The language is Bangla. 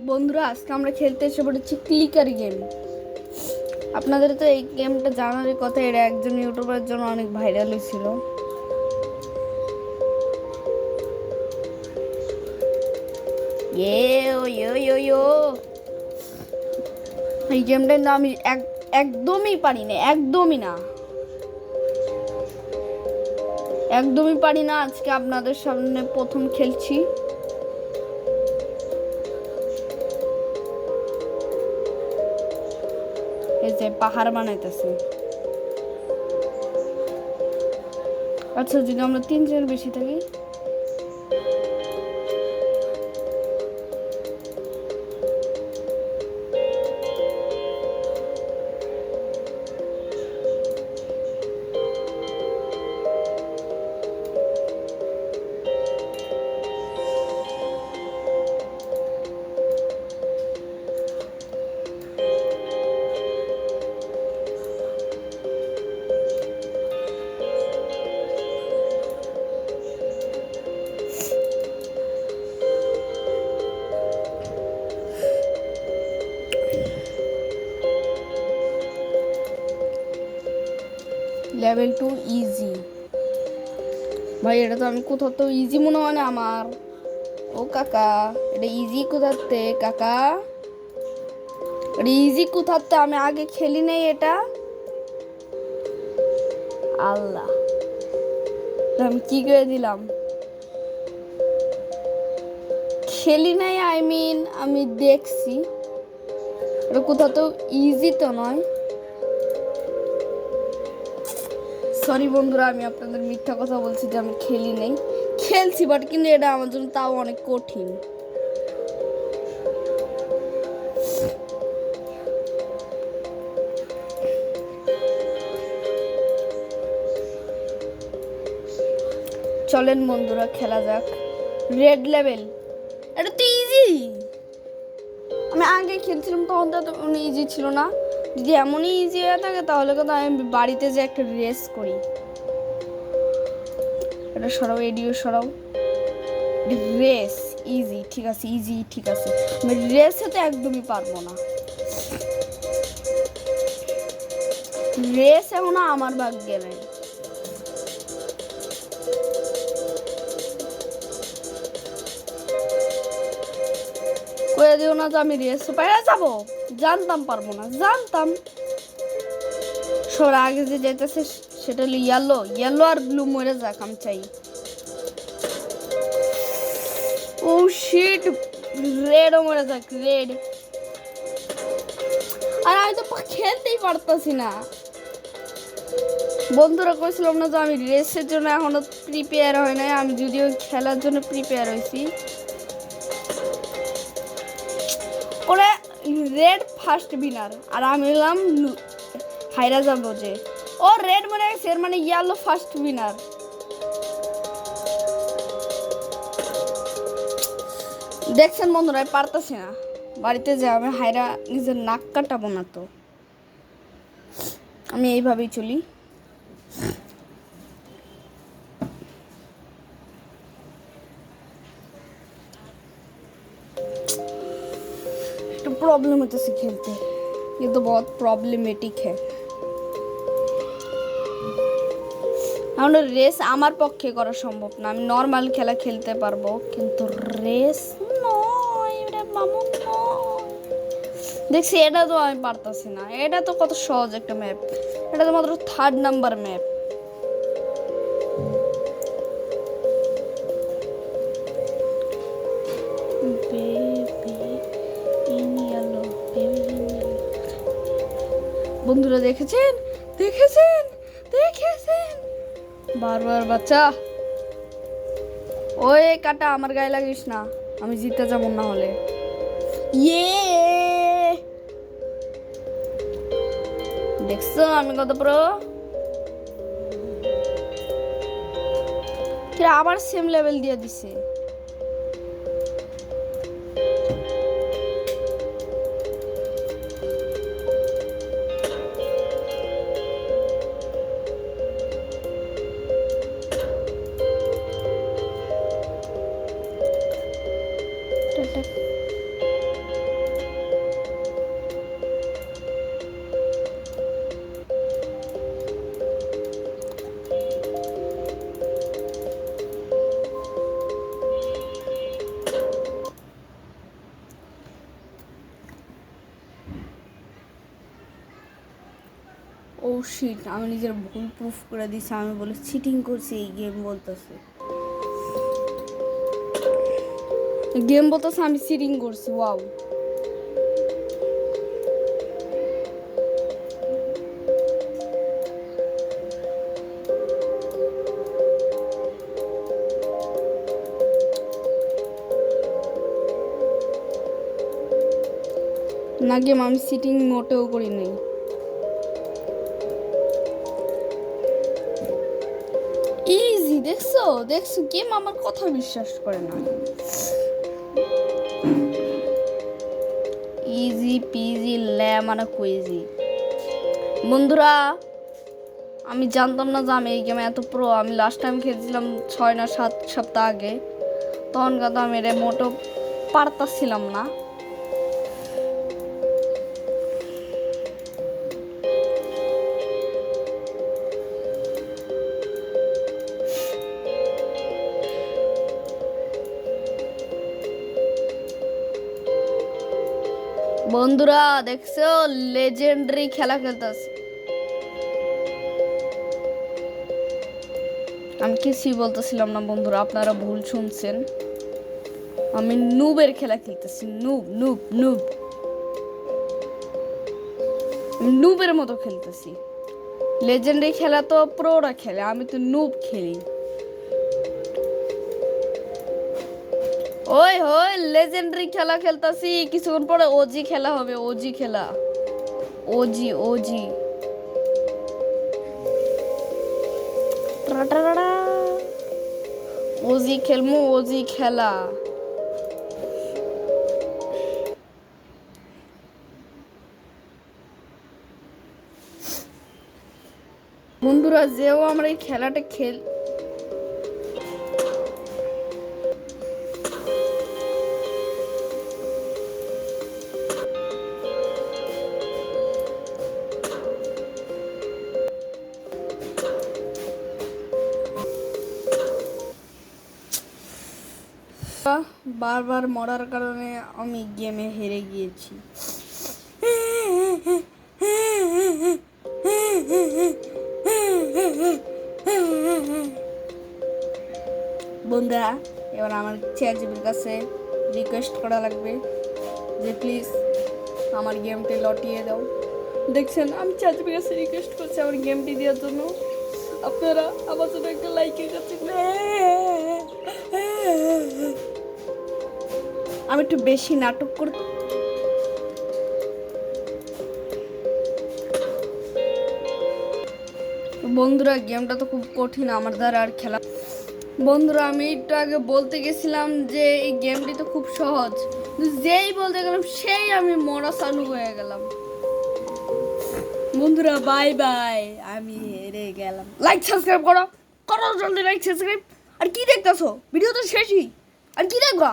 বন্ধুরা, আজকে আমরা খেলতে এসে পড়েছি ক্লিকার গেম। আপনাদের তো এই গেমটা জানারই কথা, এটা একজন ইউটিউবারের জন্য অনেক ভাইরাল হয়েছিল। এই গেমটা কিন্তু আমি একদমই পারি না, একদমই পারি না। আজকে আপনাদের সামনে প্রথম খেলছি। এই যে পাহাড় বানাইতেছে। আচ্ছা, যদি আমরা 3 জন বেশি থাকি। Level 2 easy. ভাই, এটা তো আমি কোথাও তো ইজি মনে হয় না আমার। ও কাকা, এটা ইজি কোথাতে কাকা? এটা ইজি কোথাতে? আমি আগে খেলি নাই এটা। আল্লাহ, আমি কি করে দিলাম? খেলি নাই, আমি দেখছি। এটা কোথাও তো ইজি তো নয়। সরি বন্ধুরা, আমি আপনাদের মিথ্যা কথা বলছি যে আমি খেলি নাই। খেলছি, বাট কিন্তু এটা আমার জন্য তাও অনেক কঠিন। চলেন বন্ধুরা, খেলা যাক। রেড লেভেল, এটা তো ইজি। আমি আগে খেলছিলাম তখন তো ইজি ছিল না। যদি এমনই ইজি হয়ে থাকে তাহলে কিন্তু আমি বাড়িতে যে একটা রেস করি। এটা সরাও, এডিও সরাও। রেস ইজি, ঠিক আছে, ইজি ঠিক আছে। আমি রেসে তো একদমই পারবো না। রেস এখনো আমার ভাগ্যে নেই। করে দিও না তো, আমি রেস পাইয়া যাবো। জানতাম পারবো না, জানতাম। সর আগে যে যেতেছে সেটা হলো ইয়েলো। ইয়েলো আর ব্লু মরে যাক, আমি চাই। ও শিট, রেডও মরে যাক, রেড। আর আমি তো খেলতেই পারতাছি না। বন্ধুরা, কইছিলাম না যে আমি রেসের জন্য এখনো প্রিপেয়ার হয় নাই। আমি যদিও খেলার জন্য প্রিপেয়ার হয়েছি। ওরা রেড ফার্স্ট উইনার আর আমি হলাম হাইরা যাবো যে। ও রেড মনে গেছে, এর মানে ইয়েলো ফার্স্ট উইনার। দেখছেন বন্ধুরা, পারতাছি না। বাড়িতে যে আমি হাইরা নিজের নাক কাটাবো না তো। আমি এইভাবেই চলি। একটু प्रॉब्लम होता खेलते, ये तो बहुत प्रॉब्लमेटिक है। আমরা রেস আমার পক্ষে করা সম্ভব না। আমি নর্মাল খেলা খেলতে পারবো, কিন্তু রেস নয়, এটা মামু নয়। দেখছি এটা তো আমি পারতাছি না। এটা তো কত সহজ একটা ম্যাপ। এটা তো মাত্র 3rd নাম্বার ম্যাপ। বন্ধুরা, দেখেছেন দেখেছেন দেখেছেন? বারবার বাচ্চা, ওই কাটা আমার গায়ে লাগিস না। আমি জিতে যাবো না হলে। ইয়ে, দেখছো আমি কত প্রো? আবার সেম লেভেল দিয়ে দিছে। শিট, আমি নিজের ভুল প্রুফ করে দিছি, আমি বলে চিটিং করছি। এই গেম বলতেছে আমি চিটিং করছি। ওয়াও, না গেম আমি চিটিং মোটেও করি নাই। ইজি, দেখছো দেখছো, গেম আমার কথা বিশ্বাস করে না। Easy peasy lemon squeezy. বন্ধুরা, আমি জানতাম না যে আমি এই গেমে এত প্রো। আমি লাস্ট টাইম খেলছিলাম 6 না 7 সপ্তাহ আগে, তখন কিন্তু আমি এটা মোটো পারতাছিলাম না। বন্ধুরা দেখছো, লেজেন্ডারি খেলা খেলতেছে। আমি কিছুই বলতেছিলাম না বন্ধুরা, আপনারা ভুল শুনছেন। আমি নুবের খেলা খেলতেছি। নুব নুব নুব, নুবের মতো খেলতেছি। লেজেন্ডারি খেলা তো প্রোরা খেলে, আমি তো নুব খেলি। ওই হই, লেজেন্ডারি খেলা খেলতেছি। কিছুক্ষণ পরে ওজি খেলা হবে। ওজি খেলা, ওজি ওজি। ওজি খেলমু, ওজি খেলা। বন্ধুরা, যেও আমরা এই খেলাটা বারবার মরার কারণে আমি গেমে হেরে গিয়েছি। বন্ধুরা, এবার আমার চ্যাটজিপিটির কাছে রিকোয়েস্ট করা লাগবে যে প্লিজ আমার গেমটি লটিয়ে দাও। দেখছেন, আমি চ্যাটজিপিটির কাছে রিকোয়েস্ট করছি আমার গেমটি দেওয়ার জন্য। আপনারা আমার জন্য একটা লাইকের কাছে। আমি একটু বেশি নাটক কর। বন্ধুরা, গেমটা তো খুব কঠিন, আমার দ্বারা আর খেলা। বন্ধুরা, আমি একটু আগে বলতে গেছিলাম যে এই গেমটি তো খুব সহজ, যেই বলতে গেলাম সেই আমি মরা চালু হয়ে গেলাম। বন্ধুরা বাই বাই, আমি হেরে গেলাম। লাইক সাবস্ক্রাইব করো, করো জলদি লাইক সাবস্ক্রাইব। আর কি দেখতেছো, ভিডিও তো শেষই, আর কি দেখবা।